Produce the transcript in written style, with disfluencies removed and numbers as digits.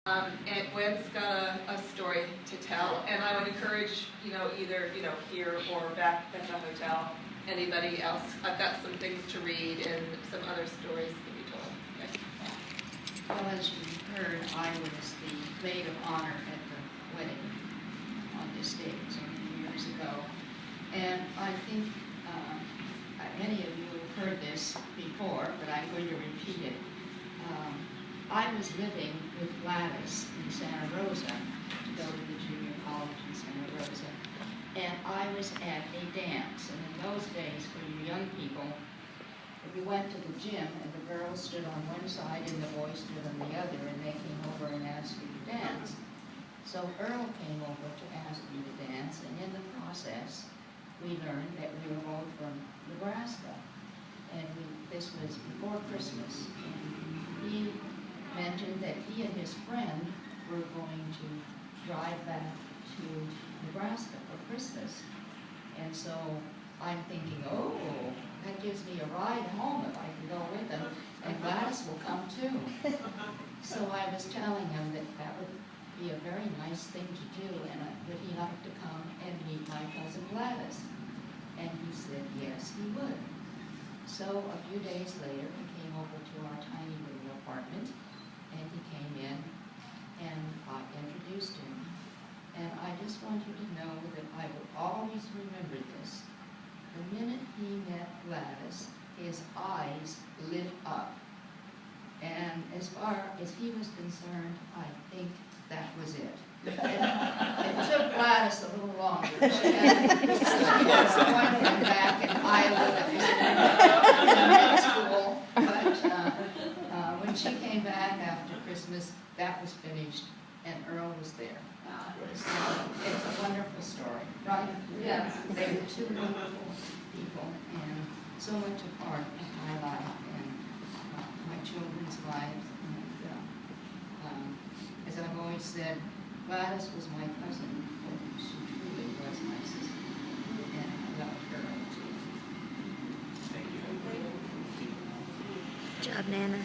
And Gwen's got a story to tell, and I would encourage, either, here or back at the hotel, anybody else. I've got some things to read and some other stories to be told. Okay. Well, as you heard, I was the maid of honor at the wedding on this day so many years ago. And I think many of you have heard this before, but I'm going to repeat it. I was living with Gladys in Santa Rosa, to go to the junior college in Santa Rosa, and I was at a dance. And in those days, for you young people, we went to the gym, and the girls stood on one side and the boys stood on the other, and they came over and asked me to dance. So Earl came over to ask me to dance, and in the process, we learned that we were both from Nebraska. And this was before Christmas, and he mentioned that he and his friend were going to drive back to Nebraska for Christmas. And so I'm thinking, oh, that gives me a ride home if I can go with them, and Gladys will come too. So I was telling him that that would be a very nice thing to do, and would he like to come and meet my cousin Gladys? And he said yes, he would. So a few days later, he came over to our tiny little apartment, and he came in, and I introduced him. And I just want you to know that I will always remember this. The minute he met Gladys, his eyes lit up. And as far as he was concerned, I think that was it. It took Gladys a little longer. She had to come back in Iowa in middle school. But when she came back after Christmas, that was finished, and Earl was there. So it's a wonderful story, right? Yes. They were two wonderful people, and so much a part of my life and my children's lives. And as I've always said, Gladys was my cousin, but she truly was my sister, and I loved her too. Good job, Nana.